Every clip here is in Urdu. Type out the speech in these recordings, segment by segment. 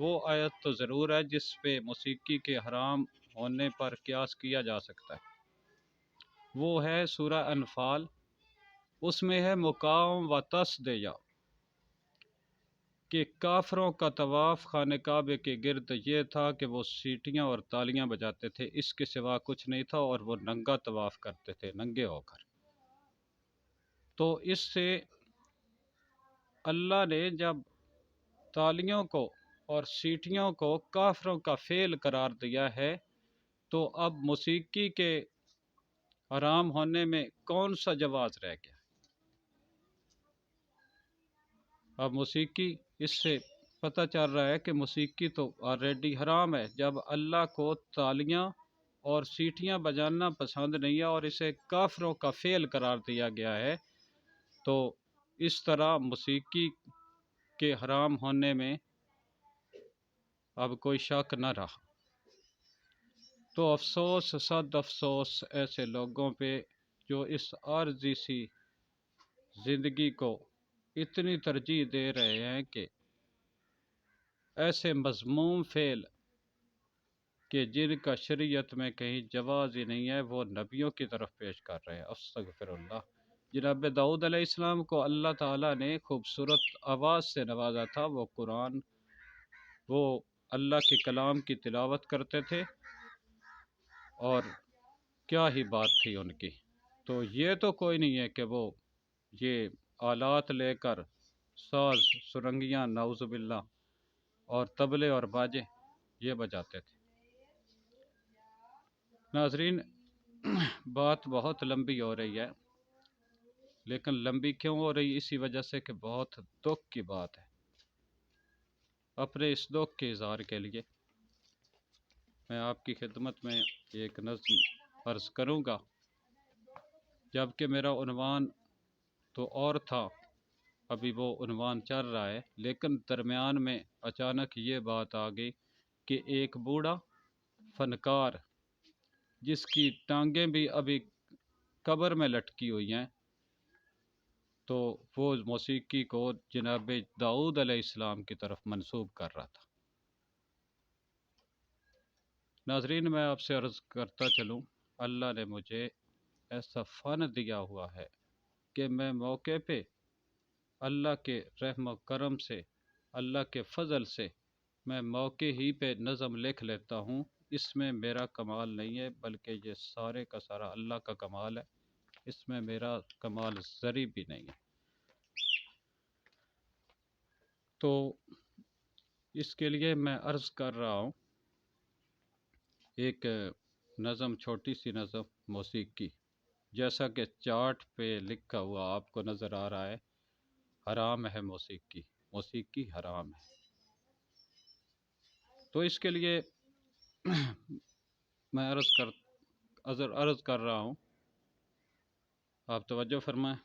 وہ آیت تو ضرور ہے جس پہ موسیقی کے حرام ہونے پر قیاس کیا جا سکتا ہے، وہ ہے سورہ انفال۔ اس میں ہے مقام و تصدیہ کہ کافروں کا طواف خانہ کعبے کے گرد یہ تھا کہ وہ سیٹیاں اور تالیاں بجاتے تھے، اس کے سوا کچھ نہیں تھا، اور وہ ننگا طواف کرتے تھے، ننگے ہو کر۔ تو اس سے اللہ نے جب تالیوں کو اور سیٹیوں کو کافروں کا فعل قرار دیا ہے، تو اب موسیقی کے حرام ہونے میں کون سا جواز رہ گیا؟ اب موسیقی، اس سے پتہ چل رہا ہے کہ موسیقی تو آلریڈی حرام ہے، جب اللہ کو تالیاں اور سیٹیاں بجانا پسند نہیں ہے اور اسے کافروں کا فعل قرار دیا گیا ہے، تو اس طرح موسیقی کے حرام ہونے میں اب کوئی شک نہ رہا۔ تو افسوس، صد افسوس ایسے لوگوں پہ جو اس عارضی سی زندگی کو اتنی ترجیح دے رہے ہیں کہ ایسے مذموم فعل کہ جن کا شریعت میں کہیں جواز ہی نہیں ہے، وہ نبیوں کی طرف پیش کر رہے ہیں۔ استغفر اللہ۔ جناب داؤد علیہ السلام کو اللہ تعالیٰ نے خوبصورت آواز سے نوازا تھا، وہ قرآن، وہ اللہ کے کلام کی تلاوت کرتے تھے، اور کیا ہی بات تھی ان کی۔ تو یہ تو کوئی نہیں ہے کہ وہ یہ آلات لے کر ساز، سرنگیاں، نعوذ باللہ، اور طبلے اور باجے یہ بجاتے تھے۔ ناظرین، بات بہت لمبی ہو رہی ہے، لیکن لمبی کیوں ہو رہی؟ اسی وجہ سے کہ بہت دکھ کی بات ہے۔ اپنے اس دکھ کے اظہار کے لیے میں آپ کی خدمت میں ایک نظم عرض کروں گا، جبکہ میرا عنوان تو اور تھا، ابھی وہ عنوان چل رہا ہے، لیکن درمیان میں اچانک یہ بات آ گئی کہ ایک بوڑھا فنکار جس کی ٹانگیں بھی ابھی قبر میں لٹکی ہوئی ہیں، تو وہ موسیقی کو جناب داؤد علیہ السلام کی طرف منسوب کر رہا تھا۔ ناظرین، میں آپ سے عرض کرتا چلوں، اللہ نے مجھے ایسا فن دیا ہوا ہے کہ میں موقع پہ اللہ کے رحم و کرم سے، اللہ کے فضل سے، میں موقع ہی پہ نظم لکھ لیتا ہوں۔ اس میں میرا کمال نہیں ہے، بلکہ یہ سارے کا سارا اللہ کا کمال ہے، اس میں میرا کمال ذری بھی نہیں ہے۔ تو اس کے لیے میں عرض کر رہا ہوں ایک نظم، چھوٹی سی نظم موسیقی، جیسا کہ چارٹ پہ لکھا ہوا آپ کو نظر آ رہا ہے، حرام ہے موسیقی، موسیقی حرام ہے۔ تو اس کے لیے میں عرض کر رہا ہوں، آپ توجہ فرمائیں۔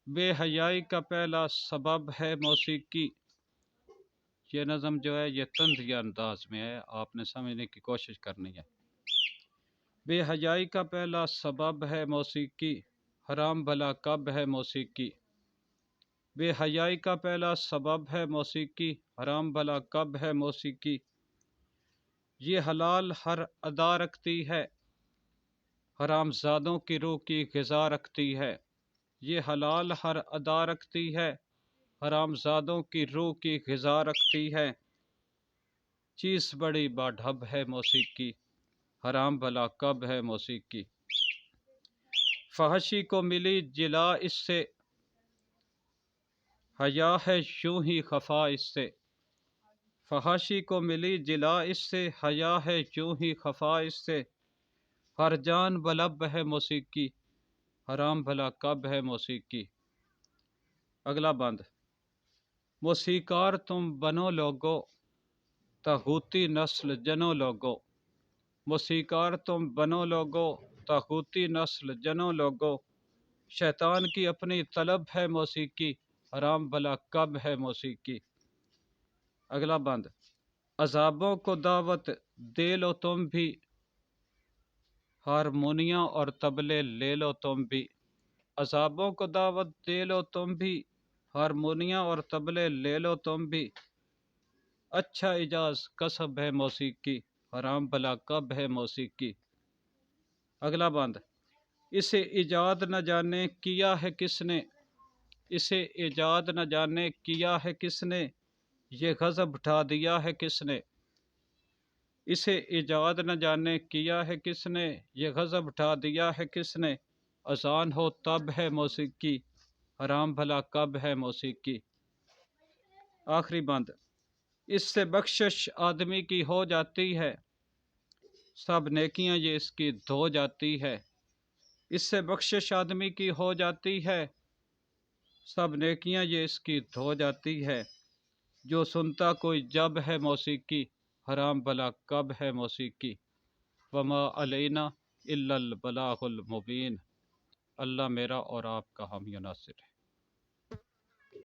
بے حیائی کا پہلا سبب ہے موسیقی۔ یہ نظم جو ہے یہ طنزیہ انداز میں ہے، آپ نے سمجھنے کی کوشش کرنی ہے۔ بے حیائی کا پہلا سبب ہے موسیقی، حرام بھلا کب ہے موسیقی۔ بے حیائی کا پہلا سبب ہے موسیقی، حرام بھلا کب ہے موسیقی۔ یہ حلال ہر ادا رکھتی ہے، حرام زادوں کی روح کی غذا رکھتی ہے۔ یہ حلال ہر ادا رکھتی ہے، حرام زادوں کی روح کی غذا رکھتی ہے۔ چیز بڑی باڈھب ہے موسیقی، حرام بھلا کب ہے موسیقی۔ فحشی کو ملی جلا اس سے، حیا ہے یوں ہی خفا اس سے۔ فحاشی کو ملی جلا اس سے، حیا ہے یوں ہی خفا اس سے۔ ہر جان بلب ہے موسیقی، حرام بھلا کب ہے موسیقی۔ اگلا بند۔ موسیقار تم بنو لوگو، طاغوتی نسل جنو لوگو۔ موسیقار تم بنو لوگو، طاغوتی نسل جنو لوگو۔ شیطان کی اپنی طلب ہے موسیقی، حرام بھلا کب ہے موسیقی۔ اگلا بند۔ عذابوں کو دعوت دے لو تم بھی، ہارمونیاں اور طبلے لے لو تم بھی۔ عذابوں کو دعوت دے لو تم بھی، ہارمونیاں اور طبلے لے لو تم بھی۔ اچھا اعجاز کسب ہے موسیقی، حرام بھلا کب ہے موسیقی۔ اگلا بند، اسے ایجاد نہ جانے کیا ہے کس نے، اسے ایجاد نہ جانے کیا ہے کس نے، یہ غضب اٹھا دیا ہے کس نے۔ اسے ایجاد نہ جانے کیا ہے کس نے، یہ غضب اٹھا دیا ہے کس نے۔ اذان ہو تب ہے موسیقی، حرام بھلا کب ہے موسیقی۔ آخری بند، اس سے بخشش آدمی کی ہو جاتی ہے، سب نیکیاں یہ اس کی دھو جاتی ہے۔ اس سے بخشش آدمی کی ہو جاتی ہے، سب نیکیاں یہ اس کی دھو جاتی ہے۔ جو سنتا کوئی جب ہے موسیقی، حرام بھلا کب ہے موسیقی۔ وما علینا الا البلاغ المبین۔ اللہ میرا اور آپ کا حامی و ناصر ہے۔